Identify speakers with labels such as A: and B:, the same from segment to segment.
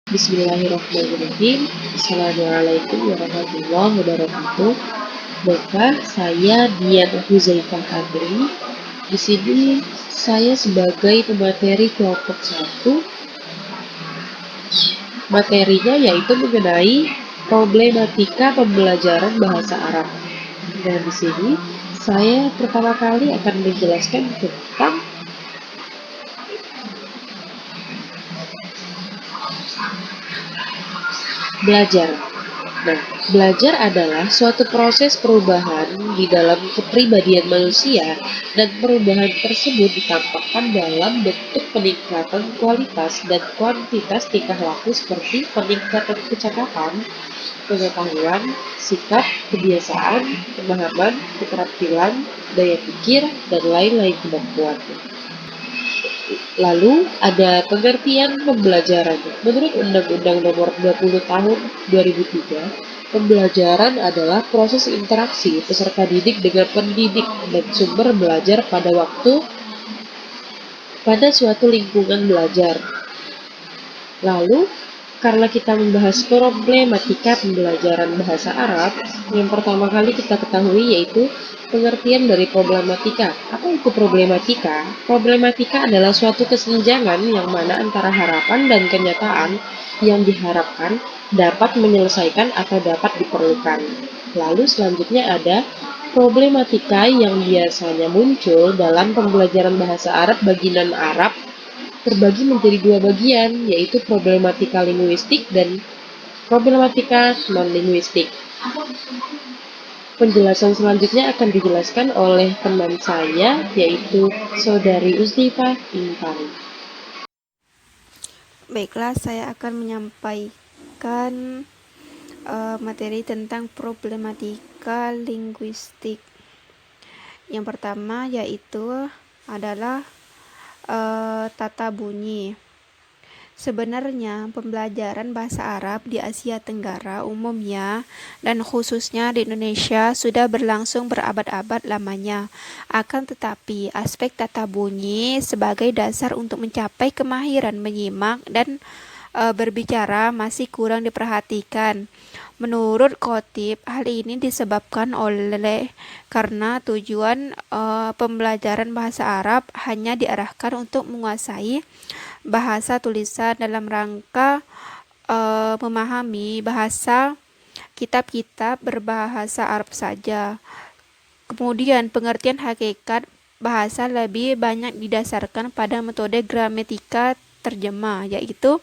A: Bismillahirrahmanirrahim. Assalamualaikum warahmatullahi wabarakatuh. Baiklah, saya Dian Huzaifah Adri. Di sini saya sebagai pemateri kelompok 1. Materinya yaitu mengenai problematika pembelajaran bahasa Arab. Dan di sini saya pertama kali akan menjelaskan tentang belajar. Nah, belajar adalah suatu proses perubahan di dalam kepribadian manusia, dan perubahan tersebut ditampakkan dalam bentuk peningkatan kualitas dan kuantitas tingkah laku seperti peningkatan kecakapan, pengetahuan, sikap, kebiasaan, pemahaman, keterampilan, daya pikir, dan lain-lain kemampuan. Lalu ada pengertian pembelajaran. Menurut Undang-Undang Nomor 20 Tahun 2003, pembelajaran adalah proses interaksi peserta didik dengan pendidik dan sumber belajar pada suatu lingkungan belajar. Lalu, karena kita membahas problematika pembelajaran bahasa Arab, yang pertama kali kita ketahui yaitu pengertian dari problematika. Apa itu problematika? Problematika adalah suatu kesenjangan yang mana antara harapan dan kenyataan yang diharapkan dapat menyelesaikan atau dapat diperlukan. Lalu selanjutnya ada problematika yang biasanya muncul dalam pembelajaran bahasa Arab bagian Arab terbagi menjadi dua bagian, yaitu problematika linguistik dan problematika non-linguistik. Penjelasan selanjutnya akan dijelaskan oleh teman saya, yaitu Saudari Uzdifa Intari.
B: Baiklah, saya akan menyampaikan materi tentang problematika linguistik. Yang pertama yaitu adalah tata bunyi. Sebenarnya, pembelajaran bahasa Arab di Asia Tenggara umumnya dan khususnya di Indonesia sudah berlangsung berabad-abad lamanya. Akan tetapi, aspek tata bunyi sebagai dasar untuk mencapai kemahiran menyimak dan berbicara masih kurang diperhatikan. Menurut Khatib, hal ini disebabkan karena tujuan pembelajaran bahasa Arab hanya diarahkan untuk menguasai bahasa tulisan dalam rangka memahami bahasa kitab-kitab berbahasa Arab saja. Kemudian pengertian hakikat bahasa lebih banyak didasarkan pada metode gramatika terjemah, yaitu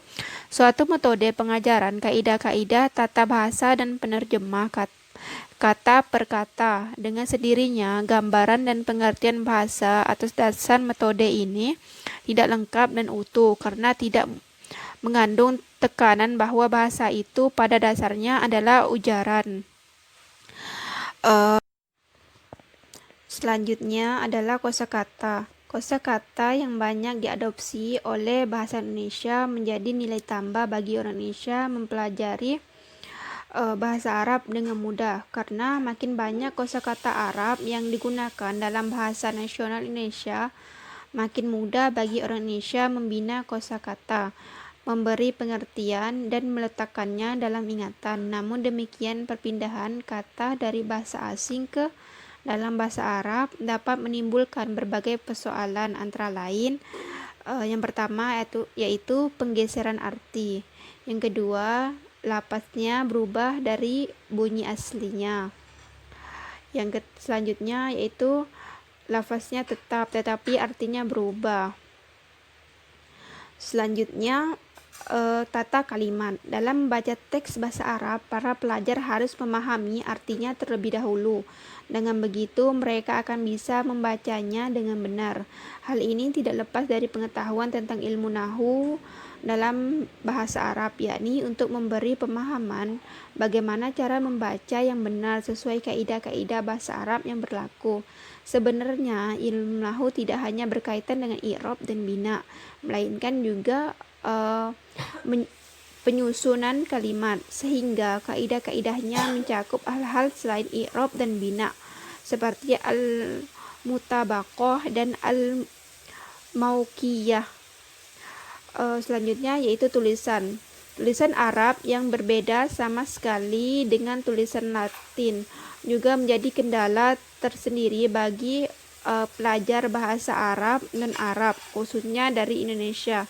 B: suatu metode pengajaran kaidah-kaidah tata bahasa dan penerjemah kata per kata. Dengan sendirinya, gambaran dan pengertian bahasa atas dasar metode ini tidak lengkap dan utuh karena tidak mengandung tekanan bahwa bahasa itu pada dasarnya adalah ujaran. Selanjutnya adalah kosakata. Kosakata yang banyak diadopsi oleh bahasa Indonesia menjadi nilai tambah bagi orang Indonesia mempelajari bahasa Arab dengan mudah, karena makin banyak kosakata Arab yang digunakan dalam bahasa nasional Indonesia, makin mudah bagi orang Indonesia membina kosakata, memberi pengertian dan meletakkannya dalam ingatan. Namun demikian, perpindahan kata dari bahasa asing ke dalam bahasa Arab dapat menimbulkan berbagai persoalan, antara lain yang pertama yaitu penggeseran arti. Yang kedua, lafaznya berubah dari bunyi aslinya. Yang selanjutnya yaitu lafaznya tetap tetapi artinya berubah. Selanjutnya, tata kalimat. Dalam membaca teks bahasa Arab, para pelajar harus memahami artinya terlebih dahulu. Dengan begitu, mereka akan bisa membacanya dengan benar. Hal ini tidak lepas dari pengetahuan tentang ilmu nahwu dalam bahasa Arab, yakni untuk memberi pemahaman bagaimana cara membaca yang benar sesuai kaidah-kaidah bahasa Arab yang berlaku. Sebenarnya, ilmu nahwu tidak hanya berkaitan dengan i'rab dan bina, melainkan juga penyusunan kalimat, sehingga kaidah-kaidahnya mencakup hal-hal selain i'rab dan bina, seperti al-mutabaqah dan al-mauqiyah. Selanjutnya yaitu tulisan. Tulisan Arab yang berbeda sama sekali dengan tulisan Latin juga menjadi kendala tersendiri bagi pelajar bahasa Arab dan Arab, khususnya dari Indonesia.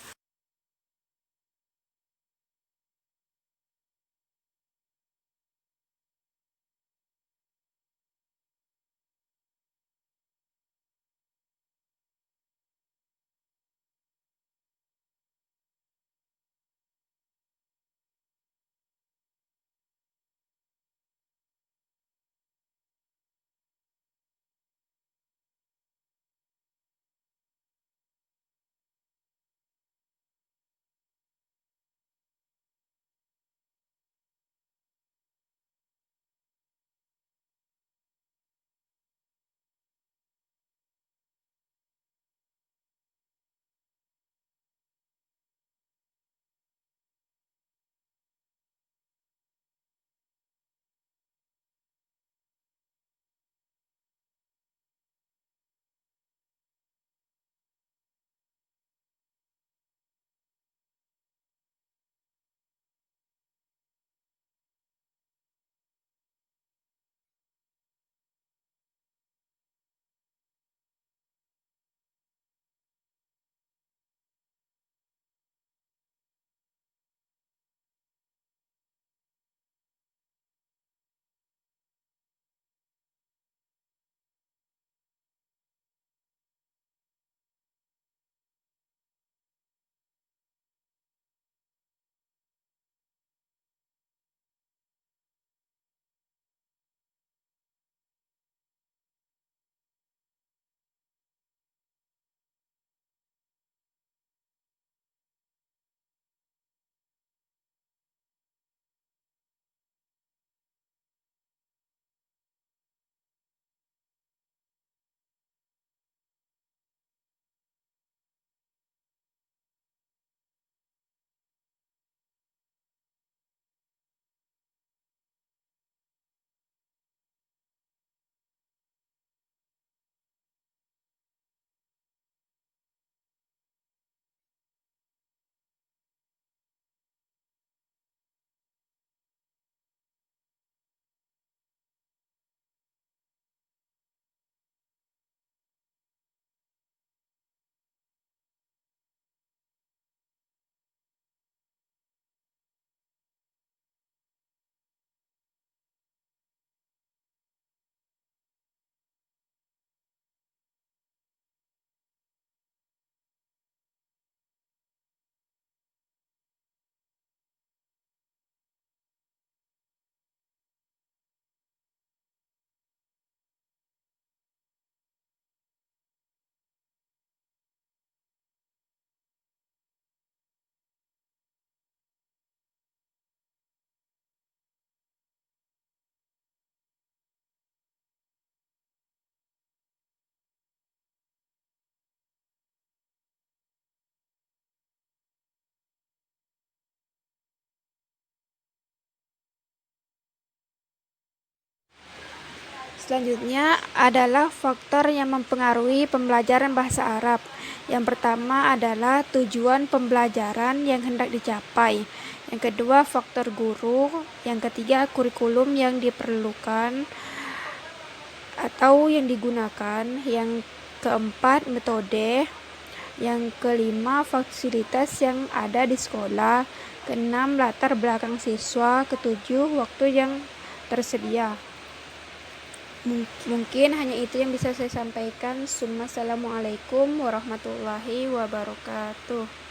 B: Selanjutnya adalah faktor yang mempengaruhi pembelajaran bahasa Arab. Yang pertama adalah tujuan pembelajaran yang hendak dicapai. Yang kedua, faktor guru. Yang ketiga, kurikulum yang diperlukan atau yang digunakan. Yang keempat, metode. Yang kelima, fasilitas yang ada di sekolah. Keenam, latar belakang siswa. Ketujuh, waktu yang tersedia. Mungkin hanya itu yang bisa saya sampaikan. Assalamualaikum warahmatullahi wabarakatuh.